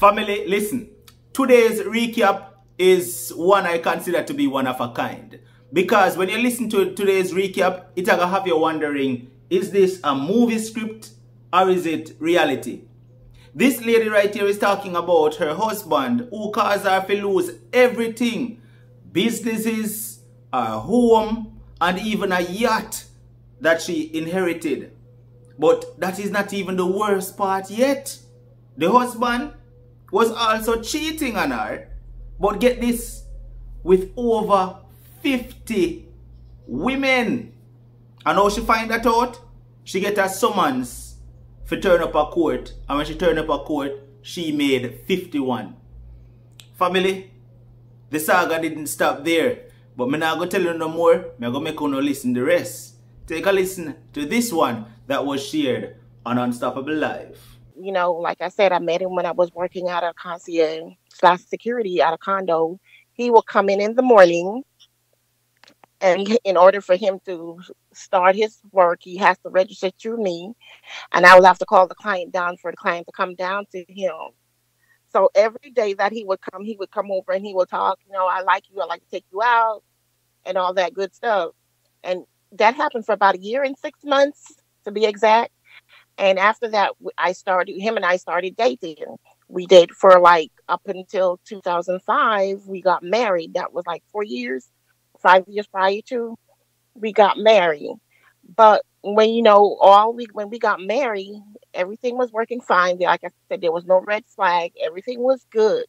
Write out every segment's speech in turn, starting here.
Family, listen. Today's recap is one I consider to be one of a kind. Because when you listen to today's recap, it's gonna have you wondering, is this a movie script or is it reality? This lady right here is talking about her husband who caused her to lose everything. Businesses, a home, and even a yacht that she inherited. But that is not even the worst part yet. The husband was also cheating on her. But get this, with over 50 women. And how she find that out? She get a summons for turn up a court. And when she turn up a court, she made 51. Family, the saga didn't stop there. But me not gonna tell you no more. Me gonna make you no listen the rest. Take a listen to this one that was shared on Unstoppable Live. You know, like I said, I met him when I was working out of concierge / security at a condo. He will come in the morning, and in order for him to start his work, he has to register through me, and I will have to call the client down for the client to come down to him. So every day that he would come over and he would talk, you know, I like you, I like to take you out, and all that good stuff. And that happened for about a year and 6 months, to be exact. And after that, him and I started dating. We dated for like up until 2005. We got married. That was like 5 years prior to we got married. But when we got married, everything was working fine. Like I said, there was no red flag. Everything was good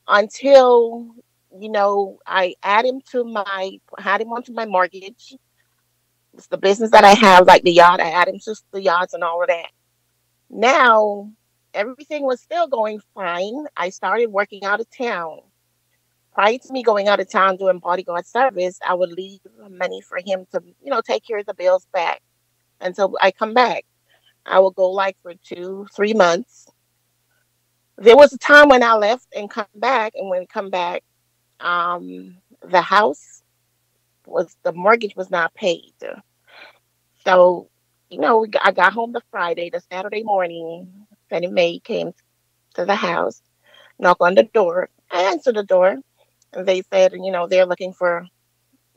until I had him onto my mortgage. It's the business that I have, like the yacht. I added to the yachts and all of that. Now, everything was still going fine. I started working out of town. Prior to me going out of town doing bodyguard service, I would leave money for him to, take care of the bills back until I come back. I would go like for 2-3 months. There was a time when I left and come back, and when I come back, the mortgage was not paid. So, I got home the Friday. The Saturday morning, Fannie Mae came to the house, knocked on the door. I answered the door, and they said, they're looking for,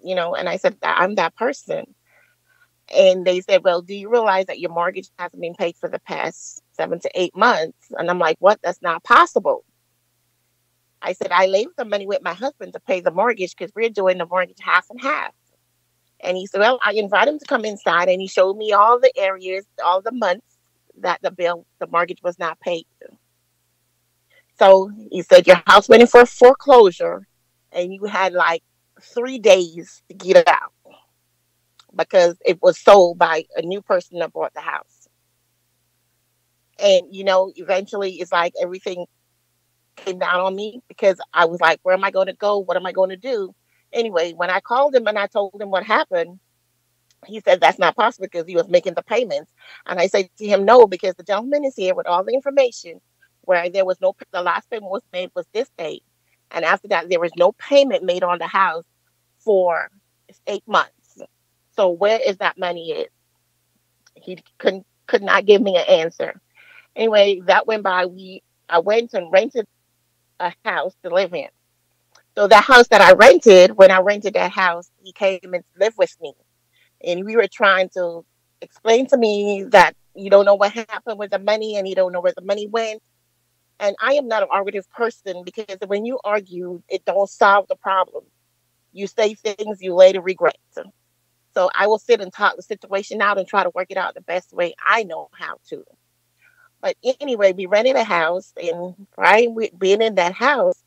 and I said, I'm that person. And they said, well, do you realize that your mortgage hasn't been paid for the past 7 to 8 months? And I'm like, what? That's not possible. I said, I leave the money with my husband to pay the mortgage because we're doing the mortgage half and half. And he said, well, I invited him to come inside, and he showed me all the areas, all the months that the mortgage was not paid. So he said, your house went in for foreclosure, and you had like 3 days to get it out because it was sold by a new person that bought the house. And, eventually it's like everything came down on me because I was like, where am I going to go? What am I going to do? Anyway, when I called him and I told him what happened, he said that's not possible because he was making the payments. And I said to him, no, because the gentleman is here with all the information where the last payment was made was this date. And after that, there was no payment made on the house for 8 months. So where is that money is? He could not give me an answer. Anyway, that went by. I went and rented a house to live in. So that house that I rented, when I rented that house, he came and lived with me. And we were trying to explain to me that you don't know what happened with the money and you don't know where the money went. And I am not an argumentative person because when you argue, it don't solve the problem. You say things you later regret. So I will sit and talk the situation out and try to work it out the best way I know how to. But anyway, we rented a house, and prior to being in that house,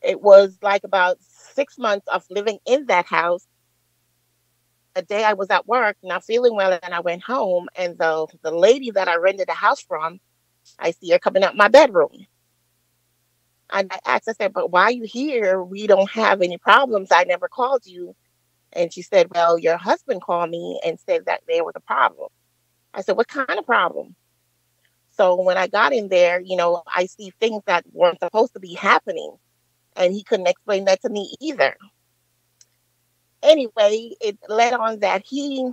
it was like about 6 months of living in that house. A day I was at work, not feeling well, and I went home, and the lady that I rented the house from, I see her coming out my bedroom. And I asked, I said, but why are you here? We don't have any problems. I never called you. And she said, well, your husband called me and said that there was a problem. I said, what kind of problem? So when I got in there, I see things that weren't supposed to be happening. And he couldn't explain that to me either. Anyway, it led on that he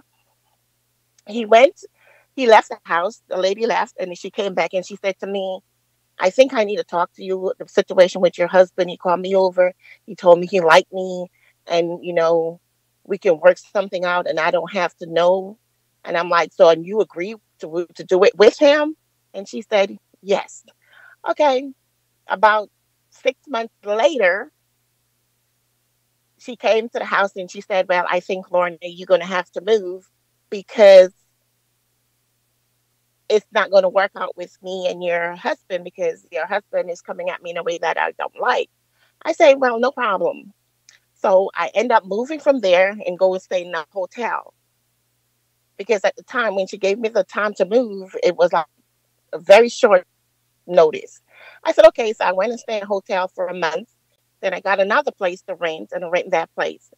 left the house. The lady left, and she came back and she said to me, I think I need to talk to you. The situation with your husband, he called me over. He told me he liked me, and we can work something out, and I don't have to know. And I'm like, so, and you agree to do it with him? And she said, yes. Okay. About 6 months later, she came to the house and she said, well, I think, Lorna, you're going to have to move because it's not going to work out with me and your husband because your husband is coming at me in a way that I don't like. I say, well, no problem. So I end up moving from there and go and stay in a hotel because at the time when she gave me the time to move, it was like a very short notice. I said, okay. So I went and stayed in a hotel for a month. Then I got another place to rent and I rent that place.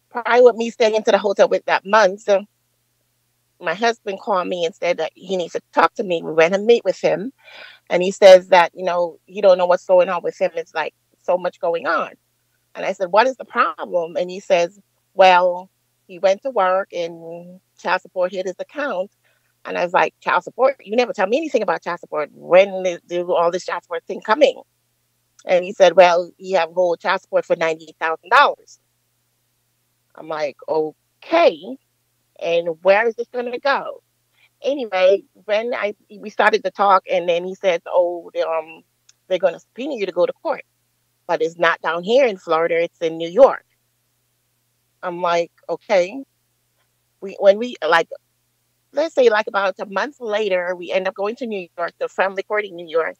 Prior with me staying into the hotel with that month, my husband called me and said that he needs to talk to me. We went and meet with him. And he says that, you don't know what's going on with him. It's like so much going on. And I said, what is the problem? And he says, well, he went to work and child support hit his account. And I was like, child support? You never tell me anything about child support. When do all this child support thing coming? And he said, well, you have whole child support for $98,000. I'm like, okay. And where is this going to go? Anyway, when we started to talk, and then he said, oh, they're going to subpoena you to go to court. But it's not down here in Florida. It's in New York. I'm like, okay. When we like, let's say like about a month later, we end up going to New York, the family court in New York,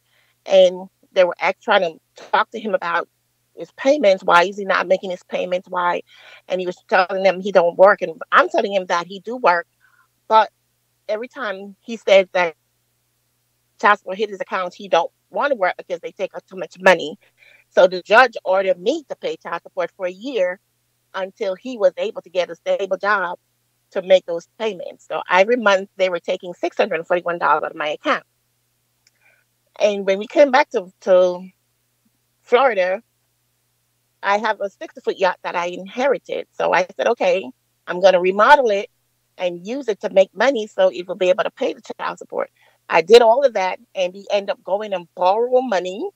and they were trying to talk to him about his payments. Why is he not making his payments? Why? And he was telling them he don't work, and I'm telling him that he do work, but every time he says that child support hit his account, he don't want to work because they take up too much money. So the judge ordered me to pay child support for a year until he was able to get a stable job to make those payments. So every month they were taking $641 out of my account. And when we came back to Florida, I have a 60-foot yacht that I inherited. So I said, okay, I'm going to remodel it and use it to make money so it will be able to pay the child support. I did all of that, and we end up going and borrowing money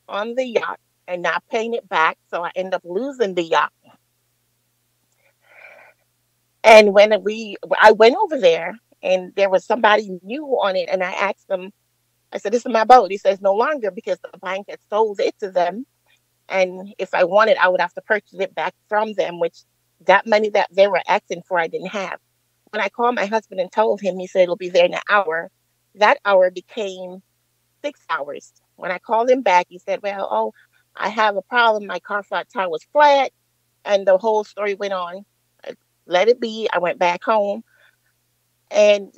on the yacht and not paying it back. So I end up losing the yacht. And when I went over there and there was somebody new on it, and I asked them, I said, this is my boat. He says, no longer, because the bank had sold it to them. And if I wanted, I would have to purchase it back from them, which that money that they were asking for, I didn't have. When I called my husband and told him, he said it'll be there in an hour. That hour became 6 hours. When I called him back, he said, well, I have a problem. My car flat tire was flat. And the whole story went on. I let it be. I went back home. And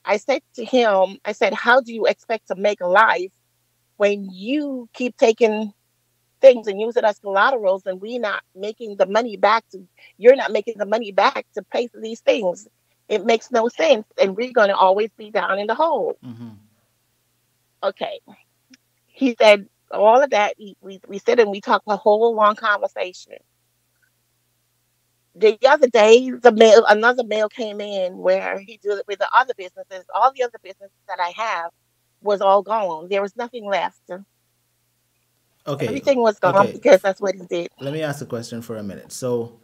I said to him, I said, how do you expect to make a life when you keep taking things and using as collaterals and you're not making the money back to pay for these things? It makes no sense. And we're going to always be down in the hole. Mm-hmm. Okay. He said all of that. We sit and we talked a whole long conversation. The other day, another mail came in where he did it with the other businesses. All the other businesses that I have was all gone. There was nothing left. Okay. Everything was gone Okay. because that's what he did. Let me ask a question for a minute. So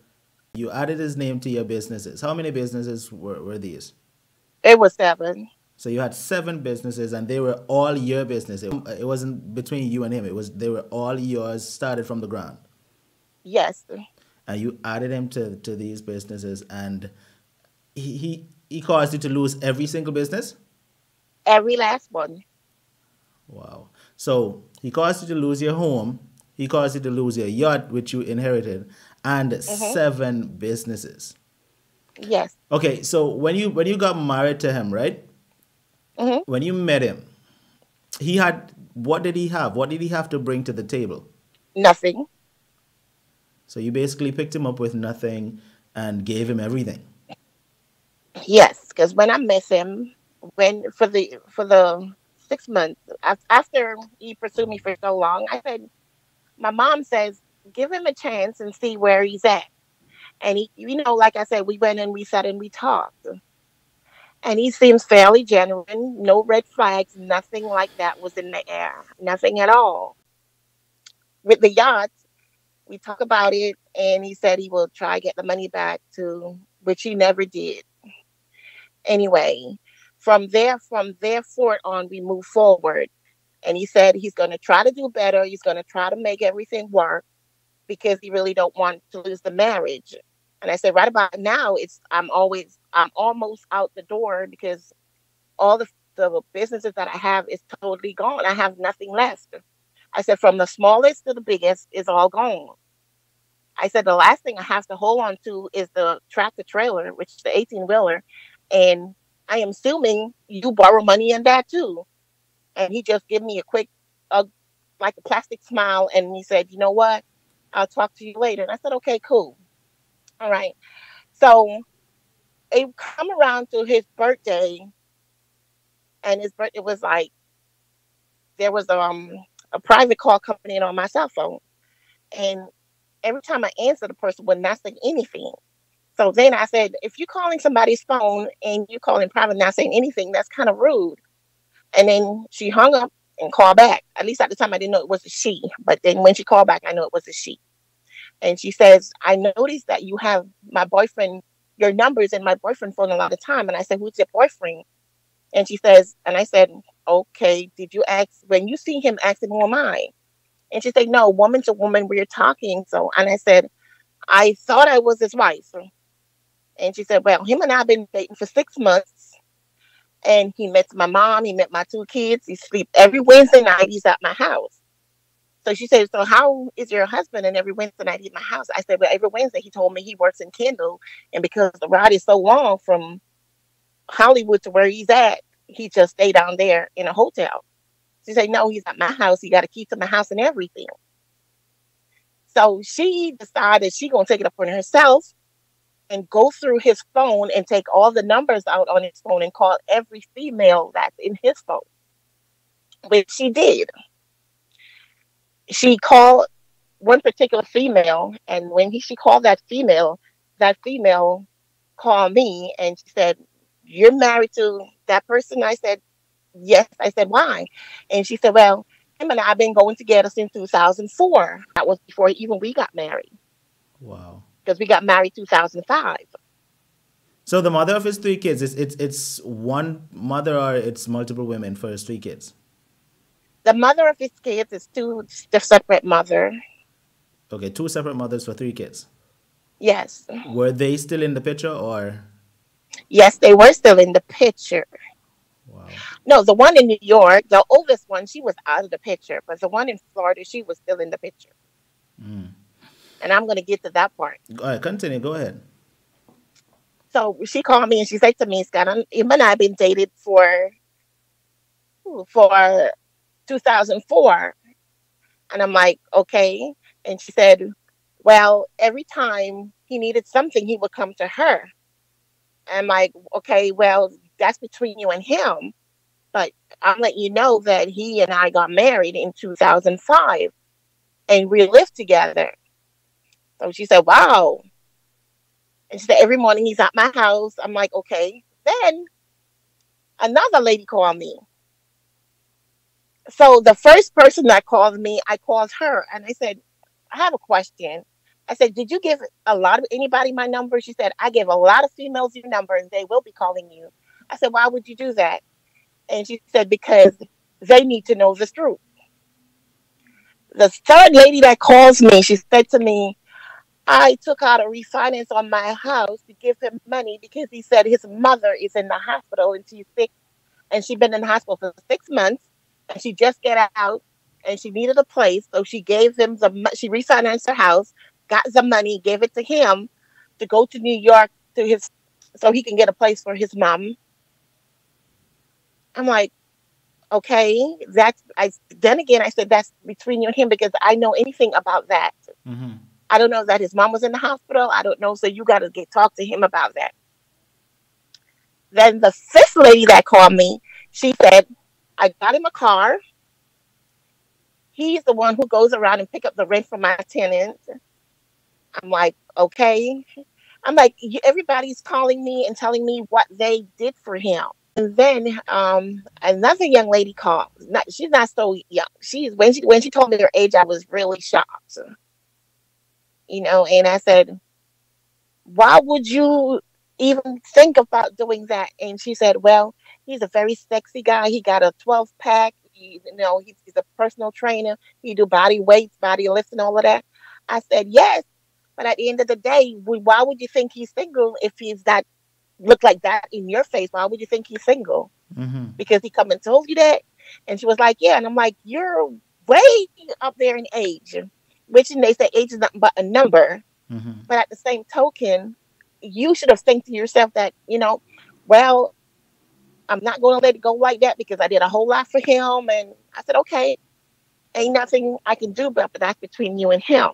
you added his name to your businesses. How many businesses were these? It was 7. So you had 7 businesses, and they were all your business. It wasn't between you and him. They were all yours, started from the ground. Yes. And you added him to these businesses, and he caused you to lose every single business? Every last one. Wow. So he caused you to lose your home. He caused you to lose your yacht, which you inherited, and Mm-hmm. 7 businesses. Yes. Okay, so when you got married to him, right? Mm-hmm. When you met him, what did he have? What did he have to bring to the table? Nothing. So you basically picked him up with nothing and gave him everything. Yes, because when I met him, when for the 6 months after he pursued me for so long, I said, my mom says, give him a chance and see where he's at. And he, like I said, we went and we sat and we talked. And he seems fairly genuine. No red flags. Nothing like that was in the air. Nothing at all. With the yacht, we talk about it, and he said he will try to get the money back to, which he never did. Anyway, from there forward on, we move forward. And he said he's going to try to do better. He's going to try to make everything work because he really don't want to lose the marriage. And I said, right about now, I'm almost out the door because all the businesses that I have is totally gone. I have nothing left. I said, from the smallest to the biggest is all gone. I said, the last thing I have to hold on to is the tractor trailer, which is the 18-wheeler. And I am assuming you borrow money in that too. And he just gave me a quick, uh, like a plastic smile. And he said, you know what? I'll talk to you later. And I said, okay, cool. All right. So it come around to his birthday, and his birthday was like, there was a private call coming in on my cell phone. And every time I answered, the person would not say anything. So then I said, if you're calling somebody's phone and you're calling private not saying anything, that's kind of rude. And then she hung up and called back. At least at the time I didn't know it was a she. But then when she called back, I know it was a she. And she says, I noticed that you have my boyfriend, your numbers in my boyfriend's phone a lot of time. And I said, who's your boyfriend? And she says, and I said, okay, did you ask, when you see him, ask him, who am I? And she said, no, woman to woman, we're talking. So, and I said, I thought I was his wife. And she said, well, him and I have been dating for 6 months. And he met my mom. He met my two kids. He sleeps every Wednesday night. He's at my house. So she said, so how is your husband? And every Wednesday night he's at my house. I said, well, every Wednesday he told me he works in Kendall. And because the ride is so long from Hollywood to where he's at, he just stayed down there in a hotel. She said, no, he's at my house. He got a key to my house and everything. So she decided she going to take it upon herself and go through his phone and take all the numbers out on his phone and call every female that's in his phone, which she did. She called one particular female, and when she called that female called me and she said, you're married to that person? I said, yes. I said, why? And she said, well, him and I have been going together since 2004. That was before even we got married, Wow. because we got married 2005. So the mother of his three kids, it's one mother or it's multiple women for his three kids? The mother of his kids is two the separate mother. Okay, two separate mothers for three kids. Yes. Were they still in the picture or? Yes, they were still in the picture. Wow. No, the one in New York, the oldest one, she was out of the picture. But the one in Florida, she was still in the picture. Mm. And I'm going to get to that part. All right, continue. Go ahead. So she called me and she said to me, Scott, him and I have been dated for 2004. And I'm like, okay. And she said, well, every time he needed something, he would come to her. And I'm like, okay, well, that's between you and him. But I'm letting you know that he and I got married in 2005 and we lived together. So she said, wow. And she said, every morning he's at my house. I'm like, okay. Then another lady called me. So the first person that called me, I called her and I said, I have a question. I said, did you give anybody my number? She said, I give a lot of females your number and they will be calling you. I said, why would you do that? And she said, because they need to know the truth. The third lady that calls me, she said to me, I took out a refinance on my house to give him money because he said his mother is in the hospital and she's sick, and she's been in the hospital for 6 months and she just got out and she needed a place. So she gave him she refinanced her house, got the money, gave it to him to go to New York so he can get a place for his mom. I'm like, okay, then again, I said, that's between you and him because I know anything about that. Mm-hmm. I don't know that his mom was in the hospital. I don't know. So you got to talk to him about that. Then the fifth lady that called me, she said, I got him a car. He's the one who goes around and pick up the rent from my tenants. I'm like, okay. I'm like, everybody's calling me and telling me what they did for him. And then another young lady called. She's not so young. She's when she told me her age, I was really shocked. And I said, why would you even think about doing that? And she said, well, he's a very sexy guy. He got a 12 pack. He's a personal trainer. He do body weights, body lifts, and all of that. I said, yes. But at the end of the day, why would you think he's single if he's that look like that in your face? Why would you think he's single? Mm-hmm. Because he come and told you that? And she was like, yeah. And I'm like, you're way up there in age, which they say age is nothing but a number. Mm-hmm. But at the same token, you should have think to yourself that, well, I'm not going to let it go like that because I did a whole lot for him. And I said, okay, ain't nothing I can do, but that's between you and him.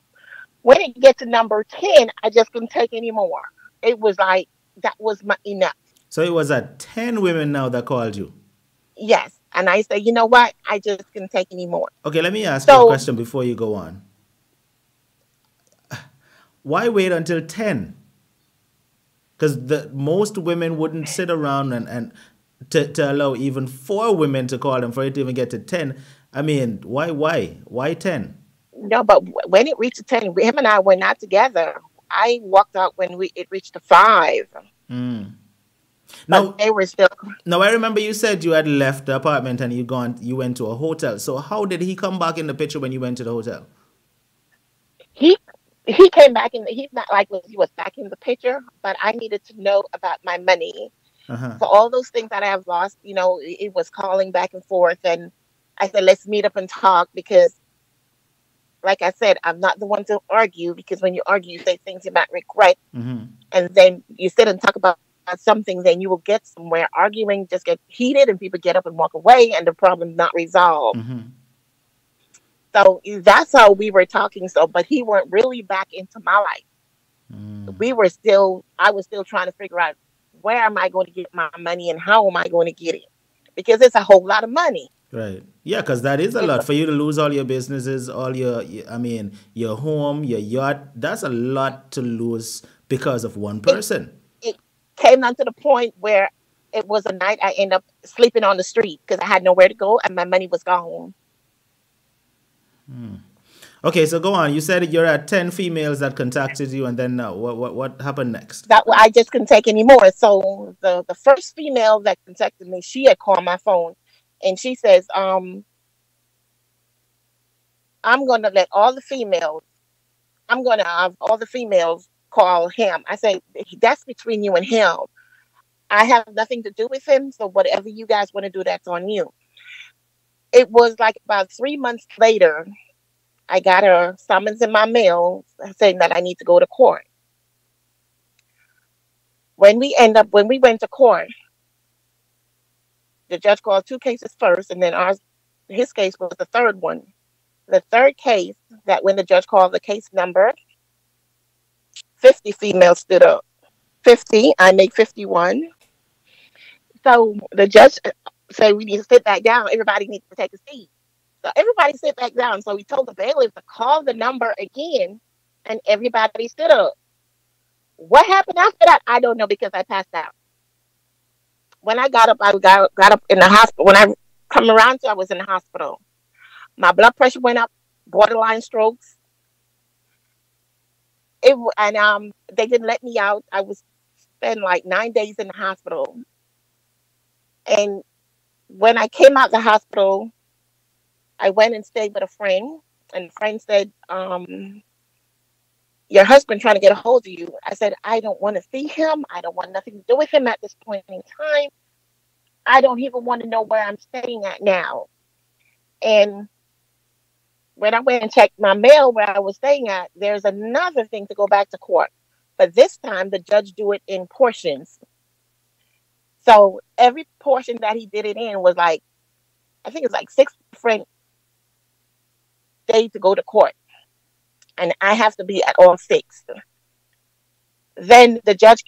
When it gets to number 10, I just couldn't take anymore. It was like, that was my enough. So it was at 10 women now that called you. Yes. And I said, you know what? I just couldn't take anymore. Okay, let me ask you a question before you go on. Why wait until 10? Because most women wouldn't sit around and to allow even 4 women to call them for it to even get to 10. I mean, why 10? No, but when it reached 10, him and I were not together. I walked out when it reached the 5. Mm. But they were still. Now I remember you said you had left the apartment and you went to a hotel. So how did he come back in the picture when you went to the hotel? He came back in. He's not like he was back in the picture, but I needed to know about my money. Uh-huh. For all those things that I have lost, it was calling back and forth, and I said, let's meet up and talk because, like I said, I'm not the one to argue because when you argue, you say things you might regret, Mm-hmm. and then you sit and talk about something, then you will get somewhere. Arguing just get heated, and people get up and walk away, and the problem's not resolved. Mm-hmm. So that's how we were talking. So, but he weren't really back into my life. I was still trying to figure out where am I going to get my money and how am I going to get it? Because it's a whole lot of money. Right. Yeah, because that is a lot for you to lose all your businesses, your home, your yacht. That's a lot to lose because of one person. It came down to the point where it was a night I ended up sleeping on the street because I had nowhere to go and my money was gone. Okay, so go on. You said you're at 10 females that contacted you, and then what happened next? That I just couldn't take anymore. So the first female that contacted me, she had called my phone, and she says, I'm gonna let all the females. I'm gonna have all the females call him. I say that's between you and him. I have nothing to do with him. So whatever you guys want to do, that's on you. It was like about 3 months later. I got a summons in my mail saying that I need to go to court. When we went to court, the judge called 2 cases first, and then his case was the third one. The third case, that when the judge called the case number, 50 females stood up. 50, I make 51. So the judge said we need to sit back down. Everybody needs to take a seat. So everybody sit back down. So we told the bailiff to call the number again, and everybody stood up. What happened after that, I don't know because I passed out. When I got up, I got up in the hospital. When I come around to, I was in the hospital. My blood pressure went up, borderline strokes. They didn't let me out. I was spent like 9 days in the hospital. And when I came out of the hospital, I went and stayed with a friend, and the friend said, your husband trying to get a hold of you. I said, I don't want to see him. I don't want nothing to do with him at this point in time. I don't even want to know where I'm staying at now. And when I went and checked my mail where I was staying at, there's another thing to go back to court. But this time, the judge do it in portions. So every portion that he did it in was like, I think it's like 6 different days to go to court. And I have to be at all 6. Then the judge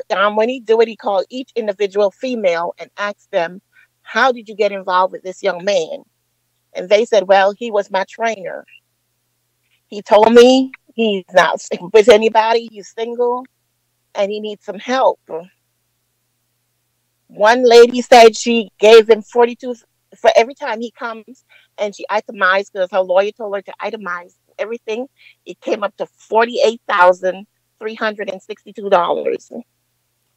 when he do it, he called each individual female and asked them, how did you get involved with this young man? And they said, well, he was my trainer. He told me he's not with anybody. He's single. and he needs some help. One lady said she gave him 42 for every time he comes, and she itemized because her lawyer told her to itemize everything. It came up to $48,362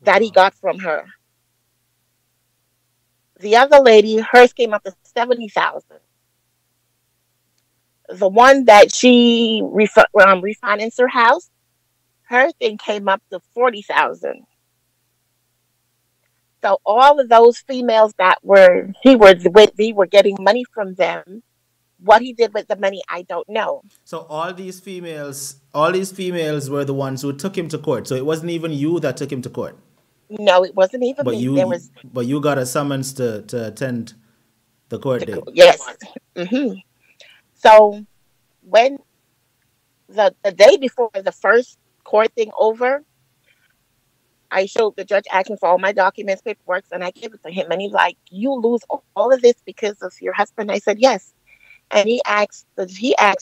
that he Wow. got from her. The other lady, hers came up to 70,000. The one that she refinanced her house, her thing came up to 40,000. So all of those females that were he were getting money from them. What he did with the money, I don't know. So all these females were the ones who took him to court. So it wasn't even you that took him to court, No, it wasn't even but me. There was you got a summons to attend the court date. yes. hmm So when the day before the first court thing over, I showed the judge asked me for all my documents, paperwork, and I gave it to him. And he's like, "You lose all of this because of your husband." I said, "Yes." And he asked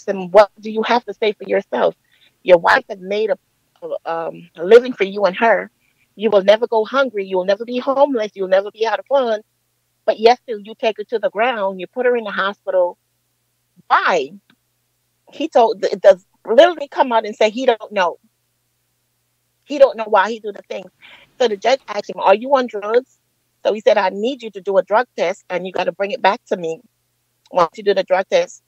him, "What do you have to say for yourself? Your wife has made a living for you and her. You will never go hungry. You will never be homeless. You'll never be out of fun. But yes, still you take her to the ground. You put her in the hospital. Why?" He told the literally come out and say he don't know. He don't know why he do the thing. So the judge asked him, "Are you on drugs?" So he said, "I need you to do a drug test, and you got to bring it back to me once you do the drug test."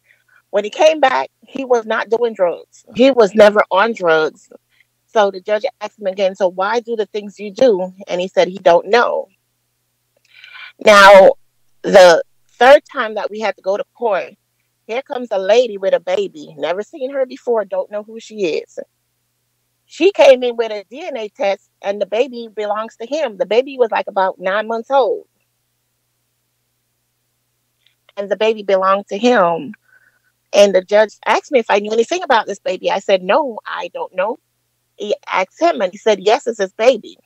When he came back, he was not doing drugs. He was never on drugs. So the judge asked him again, "So why do the things you do?" And he said he don't know. Now, the third time that we had to go to court, here comes a lady with a baby. Never seen her before, don't know who she is. She came in with a DNA test, and the baby belongs to him. The baby was like about 9 months old, and the baby belonged to him. And the judge asked me if I knew anything about this baby. I said, "No, I don't know." He asked him, and he said, "Yes, it's his baby."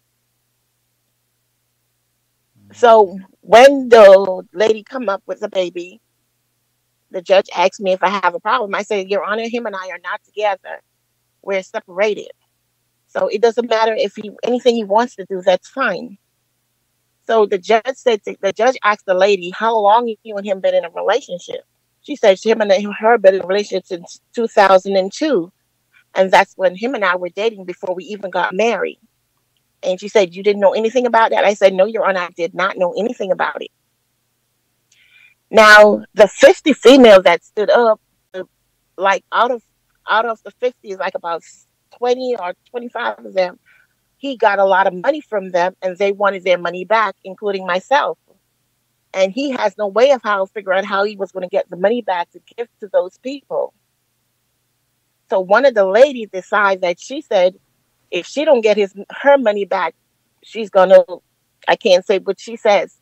So when the lady come up with the baby, the judge asked me if I have a problem. I said, "Your Honor, him and I are not together. We're separated. So it doesn't matter if anything he wants to do, that's fine." So the judge asked the lady, "How long you and him been in a relationship?" She said him and her been in a relationship since 2002. And that's when him and I were dating before we even got married. And she said, "You didn't know anything about that?" I said, "No, Your Honor, I did not know anything about it." Now, the 50 females that stood up, like out of the 50, like about 20 or 25 of them, he got a lot of money from them, and they wanted their money back, including myself. And he has no way of how figure out how he was going to get the money back to give to those people. So one of the ladies decided that she said if she don't get her money back, she's gonna. I can't say what she says,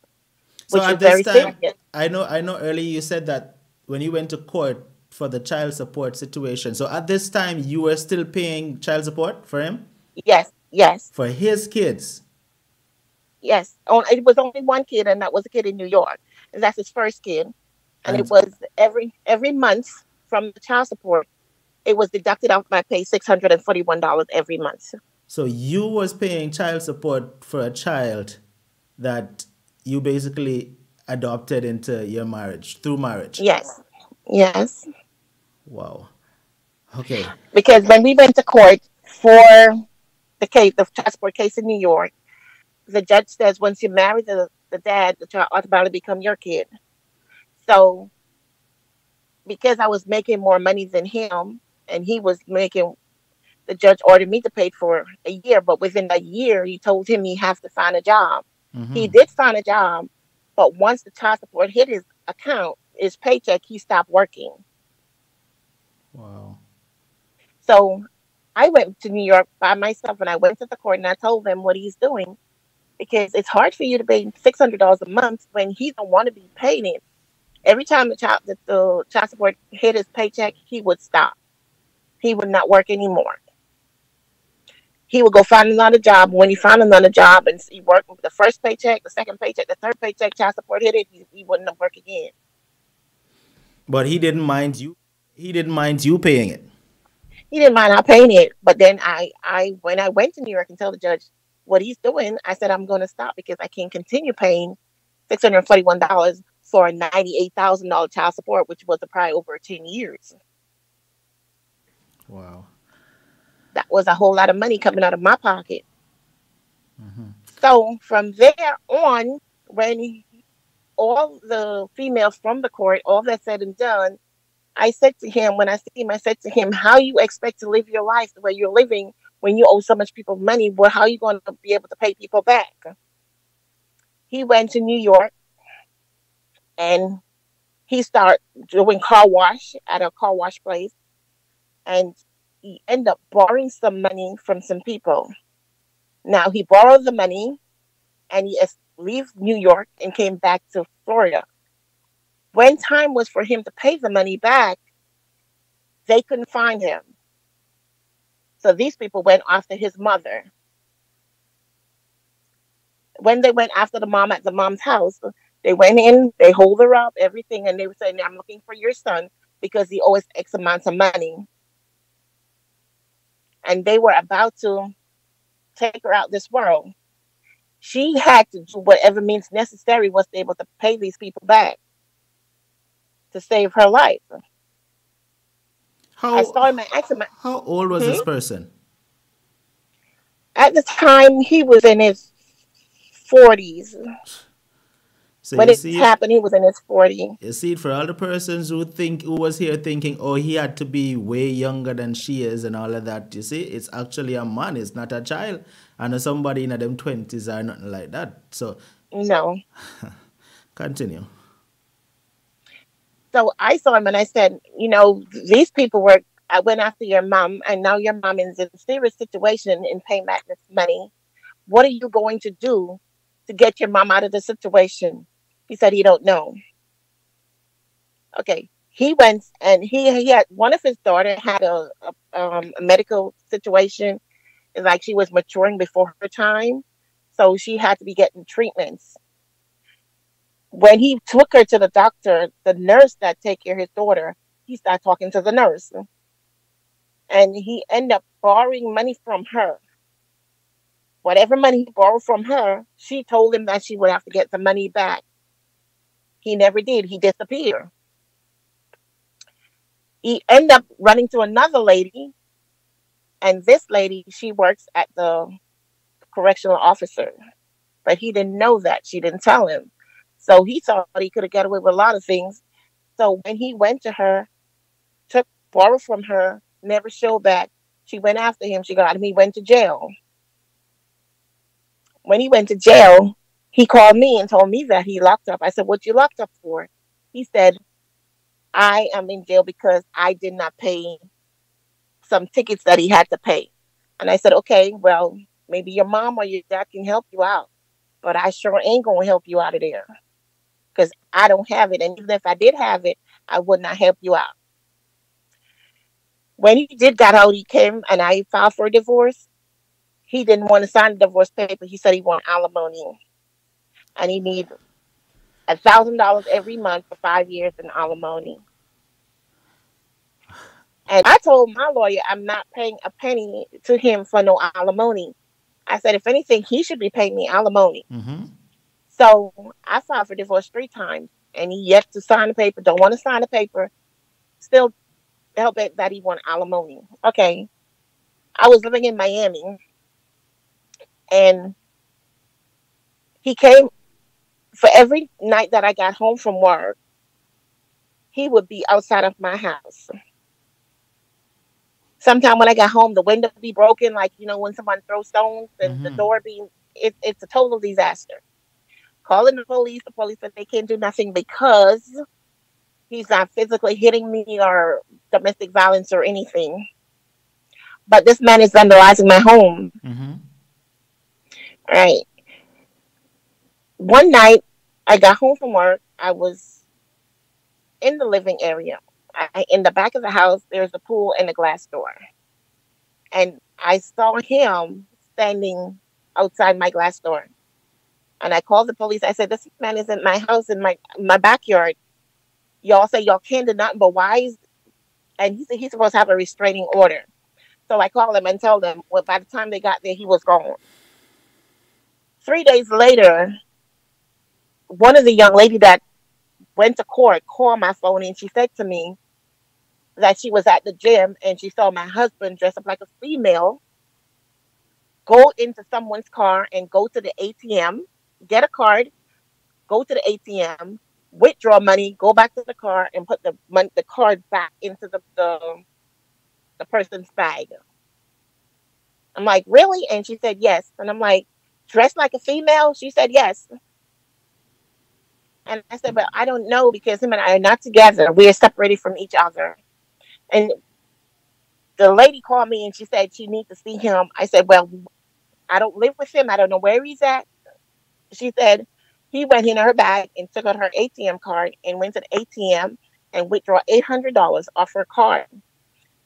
So which is at this very time, serious. I know earlier you said that when you went to court for the child support situation. So at this time, you were still paying child support for him, Yes, yes, for his kids. yes. It was only one kid, and that was a kid in New York, and that's his first kid. And it And was every month from the child support. It was deducted off my pay $641 every month. so you was paying child support for a child that you basically adopted into your marriage through marriage. Yes, yes. Wow. Okay. Because when we went to court for the child support case in New York, the judge says once you marry the dad, the child automatically become your kid. So because I was making more money than him, and he was making, the judge ordered me to pay for a year. But within a year, he told him he has to find a job. He Mm-hmm. did find a job, but once the child support hit his account, his paycheck, he stopped working. Wow. So I went to New York by myself, and I went to the court, and I told them what he's doing, because it's hard for you to pay $600 a month when he don't want to be paying it. Every time the child support hit his paycheck, he would stop. He would not work anymore. He would go find another job. When he found another job and he worked with the first paycheck, the second paycheck, the third paycheck, child support hit it, he wouldn't work again. But he didn't mind you. He didn't mind you paying it. He didn't mind not paying it. But then when I went to New York and tell the judge what he's doing, I said I'm going to stop because I can't continue paying $641 for a $98,000 child support, which was probably over 10 years. Wow. That was a whole lot of money coming out of my pocket. So from there on, when all the females from the court, all that said and done, I said to him, when I see him, I said to him, how you expect to live your life the way you're living when you owe so much people money? Well, how are you going to be able to pay people back? He went to New York and he started doing car wash at a car wash place. And he ended up borrowing some money from some people. Now, he borrowed the money and he left New York and came back to Florida. When time was for him to pay the money back, they couldn't find him. So these people went after his mother. When they went after the mom at the mom's house, they went in, they hold her up, everything, and they were saying, I'm looking for your son because he owes X amount of money. And they were about to take her out this world. She had to do whatever means necessary was able to pay these people back to save her life. I started my accident. How old was this person? At the time, he was in his 40s. So when you it see happened, he was in his 40s. You see it for all the persons who was here thinking, oh, he had to be way younger than she is and all of that. You see, it's actually a man, it's not a child. And somebody in them 20s or nothing like that. So no. Continue. So I saw him and I said, these people I went after your mom and now your mom is in a serious situation in paying back this money. What are you going to do to get your mom out of the situation? He said he don't know. Okay. He went and he had one of his daughter had a medical situation. It's like she was maturing before her time. So she had to be getting treatments. When he took her to the doctor, the nurse that take care of his daughter, he started talking to the nurse. And he ended up borrowing money from her. Whatever money he borrowed from her, she told him that she would have to get the money back. He never did. He disappeared. He ended up running to another lady. And this lady, she works at the correctional officer. But he didn't know that. She didn't tell him. So he thought he could have got away with a lot of things. So when he went to her, borrowed from her, never showed back, she went after him. She got him. He went to jail. When he went to jail, he called me and told me that he locked up. I said, what you locked up for? He said, I am in jail because I did not pay some tickets that he had to pay. And I said, okay, well, maybe your mom or your dad can help you out. But I sure ain't going to help you out of there. Because I don't have it. And even if I did have it, I would not help you out. When he did get out, he came and I filed for a divorce. He didn't want to sign the divorce paper. He said he wanted alimony. And he needed $1,000 every month for 5 years in alimony. And I told my lawyer I'm not paying a penny to him for no alimony. I said, if anything, he should be paying me alimony. Mm-hmm. So I filed for divorce 3 times. And he yet to sign the paper, don't want to sign the paper. Still help it that he wanted alimony. Okay. I was living in Miami. And he came for every night that I got home from work. He would be outside of my house. Sometime when I got home, the window would be broken, like, when someone throws stones and the door it's a total disaster. Calling the police said they can't do nothing because he's not physically hitting me or domestic violence or anything. But this man is vandalizing my home. Mm-hmm. Right. One night, I got home from work. I was in the living area. In the back of the house, there's a pool and a glass door. And I saw him standing outside my glass door. And I called the police. I said, this man is in my house, in my backyard. Y'all say y'all can't do nothing, but why is... And he said he's supposed to have a restraining order. So I called them and told them, well, by the time they got there, he was gone. 3 days later, one of the young ladies that went to court called my phone, and she said to me that she was at the gym and she saw my husband dressed up like a female go into someone's car and go to the ATM, get a card, go to the ATM, withdraw money, go back to the car, and put the card back into the person's bag. I'm like, really? And she said yes. And I'm like, dressed like a female? She said yes. And I said, but I don't know, because him and I are not together. We are separated from each other. And the lady called me and she said she needs to see him. I said, well, I don't live with him. I don't know where he's at. She said he went in her bag and took out her ATM card and went to the ATM and withdrew $800 off her card.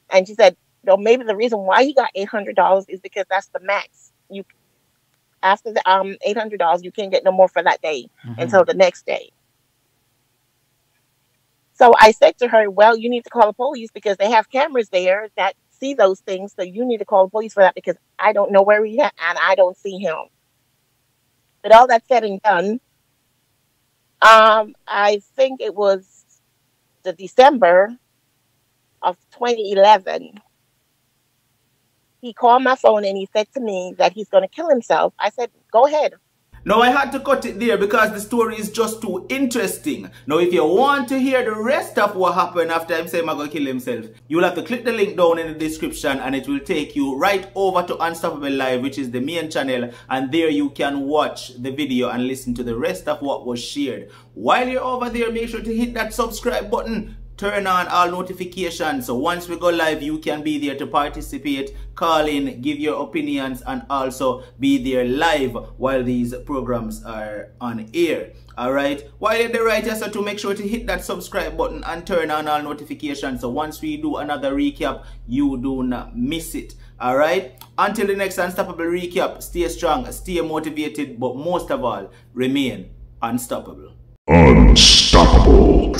And she said, no, maybe the reason why he got $800 is because that's the max. You after the $800, you can't get no more for that day until the next day. So I said to her, well, you need to call the police because they have cameras there that see those things. So you need to call the police for that, because I don't know where he's at and I don't see him. But all that said and done, I think it was the December of 2011. He called my phone and he said to me that he's going to kill himself. I said, go ahead. Now, I had to cut it there because the story is just too interesting. Now, if you want to hear the rest of what happened after him saying he's going to kill himself, you'll have to click the link down in the description and it will take you right over to Unstoppable Live, which is the main channel, and there you can watch the video and listen to the rest of what was shared. While you're over there, make sure to hit that subscribe button. Turn on all notifications, so once we go live, you can be there to participate, call in, give your opinions, and also be there live while these programs are on air. Alright, while you're there, right, so to make sure to hit that subscribe button and turn on all notifications, so once we do another recap, you do not miss it. Alright, until the next Unstoppable recap, stay strong, stay motivated, but most of all, remain unstoppable. Unstoppable.